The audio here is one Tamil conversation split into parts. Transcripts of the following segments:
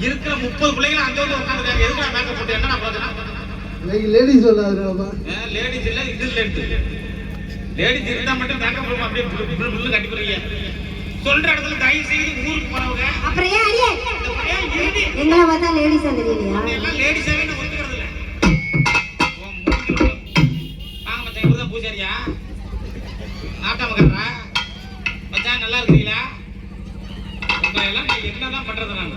இருக்கிற 30 பிள்ளைகள் அங்க வந்து உட்கார்ந்துட்டாங்க. எதுக்கு மேக்கப் போட்டு என்னடா பிரச்சனை? லேடிஸ் சொல்லாதீங்க. லேடிஸ் இல்ல, இது லேட். லேடிஸ் இருந்தா மட்டும் மேக்கப் ரூம் அப்படியே புல்லு கட்டி போறீங்க. சொல்ற இடத்துல தயவு செய்து ஊருக்கு போறவங்க அப்புறம் ஏன் அடியே எங்கள பார்த்தா லேடிஸ் தெரியலையா? எல்லாம் லேடிஸாவே நான் ஒத்துக்கிறது இல்ல. வாங்க மச்சான், இவர்தான் பூசாரியா? நாட்டாம கறா மச்சான், நல்லா இருக்கீங்களா? உங்க எல்லாம் என்னதான் பண்றது? நான்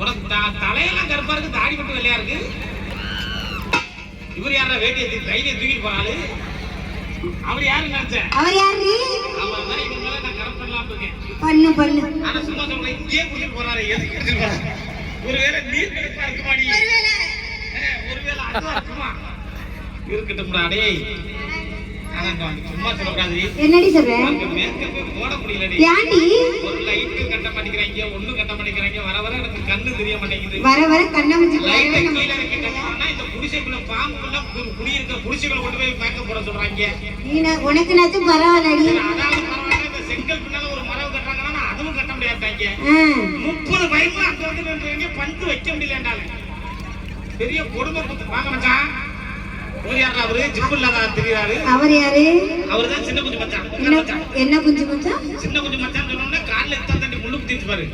உனக்கு தலையெல்லாம் கருப்பா இருக்கு, தாடி மட்டும் வெள்ளையா இருக்கு. இவர் யாரா வேட்டியை கையில தூக்கி போறாரு? அவர் யாரு நினைச்சேன்? அவர் யாரு? அவர் தான் இவங்க மேல நான் கரெக்ட் பண்ணலாம் இருக்கேன். பண்ணு பண்ணு. ஆனா சும்மா சொல்றேன், இங்கே புடிச்சு போறாரு. எதுக்கு எடுத்து போறாரு? ஒருவேளை நீர் கடுப்பா இருக்குமாடி? ஒருவேளை அதுவா இருக்குமா? இருக்கட்டும்டா டேய். சும்மா சொல்லக்கூடாது. என்னடி சொல்றேன்? மேக்கப் போட முடியலடி. யாண்டி? ஒரு லைட் கட்ட மாட்டேங்கிறாங்க, ஒண்ணும் கட்ட மாட்டேங்கிறாங்க. வர வர எனக்கு கண்ணு தெரிய மாட்டேங்குது. வர வர கண்ணமிச்சு லைட் கீழ இறக்கி கட்டணும்னா இந்த குடிசைக்குள்ள பாம்புக்குள்ள குடி இருக்க குடிசைக்குள்ள கொண்டு போய் மேக்கப் போட சொல்றாங்க. நீ உனக்கு நாச்சும் பரவாயில்லடி. அதாவது பரவாயில்ல, இந்த செங்கல் பின்னால ஒரு மரம் கட்டுறாங்கன்னா அதுவும் கட்ட முடியாதாங்க. 30 வயசுல அங்க வந்து நின்றவங்க பந்து வைக்க முடியலன்றாங்க. பெரிய கொடுமை. வாங்க மச்சான். அவர் யாரா? அவரு ஜிப்பு இல்லாத தெரியாரு. அவர் யாரு? அவர்தான் சின்ன குஞ்சு மச்சான். என்ன குஞ்சு மச்சான்? சின்ன குஞ்சு மச்சான் சொன்னோம்னா கால்ல எத்தனை தண்ணி முள்ளு குத்திட்டு பாரு.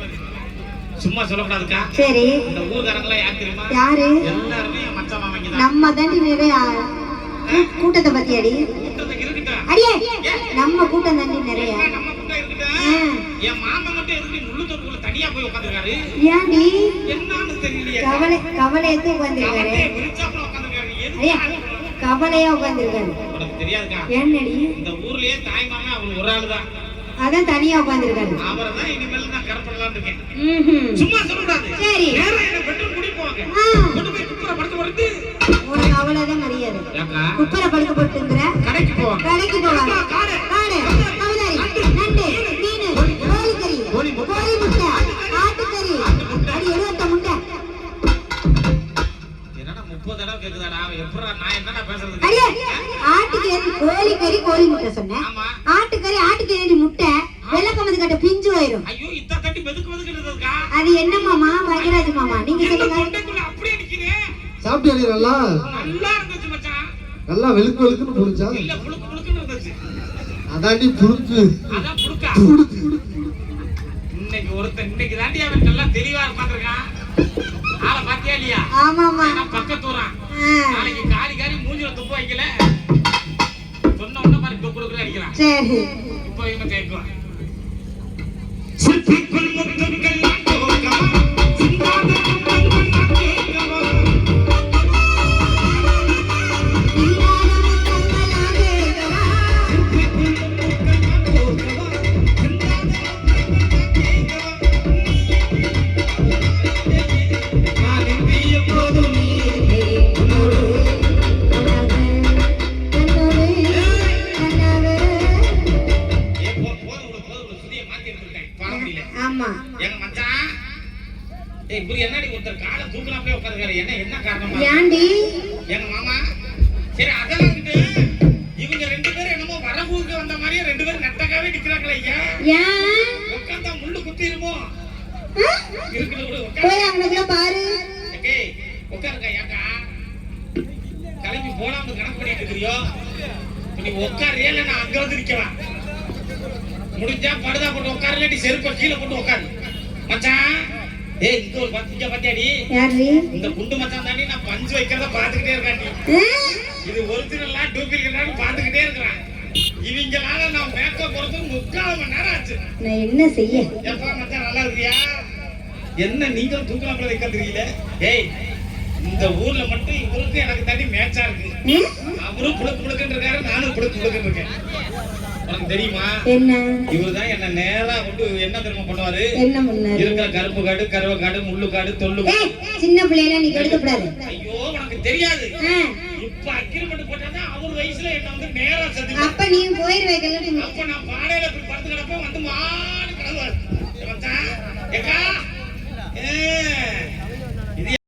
சும்மா சொல்லக்கூடாதுக்கா. சரி. இந்த ஊர்காரங்களா யார் தெரியுமா? யாரு? எல்லாருமே என் மச்சான் மாமங்க தான். நம்ம தாண்டி நிறைய கூட்டத்தை பத்தி அடி. கூட்டத்துக்கு இருக்கட்டா அடியே, நம்ம கூட்டம் தாண்டி நிறைய. நம்ம கூட்டம் இருக்கட்டா. என் மாமன் மட்டும் எதுக்கு முள்ளு தொட்டுக்குள்ள தனியா போய் உட்கார்ந்திருக்காரு? ஏன்டி? என்னன்னு தெரியலையே. கவலையத்து உட்கார்ந்திருக்காரு. விரிச்சாப்புல உட்கார்ந்திருக்காரு. ஐயா, கவலையா உட்கார்ந்திருக்காரு. உனக்கு தெரியாதுக்கா? என்னடி? இந்த ஊர்லயே தாய் மாமா அவர் ஒரு ஆளு தான். அதான் தனியா உட்கார்ந்திருக்காரு. அவரை தான் இனிமேல் நான் கரெக்ட் இருக்கேன். சும்மா சொல்லக்கூடாது. சரி. நேரா என்ன பெட்ரூம் குடி போவாங்க. கொண்டு போய் குப்புற படுத்து படுத்து. உனக்கு அவ்வளவுதான் மரியாதை. குப்புற படுத்து போட்டுங்கற. கடைக்கு போவாங்க. கடைக்கு போவாங்க. காடை. கவுதாரி. நண்டு. மீன். கோழிக்கறி. கோழி முட்டை. ஆட்டுக்கறி. அடி 70 முட்டை. என்னடா 30 தடவை கேக்குதாடா? எப்பறா நான் என்னடா பேசுறது? அடியே, ஆட்டுக்கறி, கோழிக்கறி, கோழி முட்டை சொன்னேன். ஆமா. ஆட்டுக்கறி முட்டை வெள்ளக்கமது கட்ட பிஞ்சு போயிடும். ஐயோ, இத்த தட்டி வெதுக்குறதுக்கா? அது என்ன மாமா? வைகராஜ் மாமா, நீங்க சொல்லுங்க. தொண்டைக்குள்ள அப்படியே நிக்குதே. சாப்பிட்டியா? நல்லா நல்லா இருந்துச்சு மச்சான். நல்லா வெளுக்கு வெளுக்குன்னு புடிச்சா? இல்ல, புளுக்கு புளுக்குன்னு இருந்துச்சு. அதாண்டி புளுக்கு. அதான் புளுக்கா? புளுக்கு. இன்னைக்கு தாண்டி அவன் நல்லா தெளிவா இருப்பான்றான். ஆளை பாத்தியா இல்லையா? ஆமா ஆமா. நான் பக்கத்தூரான். நாளைக்கு காரி மூஞ்சில துப்பு வைக்கல. சொன்ன உடனே மாதிரி குடுக்குற அடிக்கலாம். சரி. இப்போ இவன் கேட்குவான். சுற்றிக்குள் முத்துக்கள் போகவா, சிந்தாத முத்துக்கள் நான் கேட்கவா. இல்லாத முத்தங்கள் நான் கேட்கவா. சுற்றிக்குள் முத்துக்கள் போகவா, சிந்தாத முத்துக்கள் நான் கேட்கவா. நான் இன்று எப்போதும் உன்னோடு ஆமா. எங்க மச்சான், இப்படி என்னடி ஒருத்தர் காலை தூக்கலாமே உட்கார்ந்திருக்காரு? என்ன காரணமா? ஏன்டி? எங்க மாமா. சரி, அதெல்லாம் இருக்கு. இவங்க 2 பேரும் என்னமோ வரபூருக்கு வந்த மாதிரியே 2 பேரும் நட்டக்காவே நிக்கிறாங்களே. ஏன்? உட்கார்ந்தா முள்ளு குத்திருமோ? இருக்குது கூட போய் அங்கக்குள்ள பாரு. ஏய், உட்காருங்க. ஏக்கா கிளம்பி போடாம கணக்கு பண்ணிட்டு இருக்கிறியோ? நீ உட்காரியா இல்ல நான் அங்க வந்து நிக்கலாம்? முடிஞ்சா படுதா போட்டு உட்காரு, இல்லாட்டி செருப்பை கீழே போட்டு உட்காரு. மச்சான், ஏய், இங்க ஒரு பத்திக்க பத்தியாடி. யாரு? இந்த குண்டு மச்சான் தாண்டி நான் பஞ்சு வைக்கிறத பாத்துக்கிட்டே இருக்காண்டி. இது ஒரிஜினலா டூப்ளிகேட்டான்னு பாத்துக்கிட்டே இருக்கிறான். இவங்களால நான் மேக்கப் போறது 3/4 மணி நேரம் ஆச்சு. நான் என்ன செய்ய? எப்பா மச்சான், நல்லா இருக்கியா? என்ன நீங்களும் தூக்கலாப்புல வைக்கிறீங்களே? ஏய், இந்த ஊர்ல மட்டும் இவருக்கு எனக்கு தனி மேட்சா இருக்கு. அவரும் புழுக்கு புழுக்குன்னு இருக்காரு, நானும் புழுக்கு புழுக்குன்னு இருக்கேன். உனக்கு தெரியுமா? என்ன? இவருதான் என்ன நேரா கொண்டு என்ன தெரியுமா பண்ணுவாரு? என்ன பண்ணாரு? இருக்கிற கருப்பு காடு, கருவ காடு, முள்ளு காடு, தொல்லு காடு. சின்ன பிள்ளைல நீ கெடுக்க கூடாது. ஐயோ, உனக்கு தெரியாது. இப்ப அக்ரிமெண்ட் போட்டாதான் அவர் வயசுல என்ன வந்து நேரா சந்திப்பா. அப்ப நீ போயிருவேக்கல. அப்ப நான் பாடையில போய் படுத்து கிடப்ப வந்து மாடு கிடவாரு. ஏக்கா,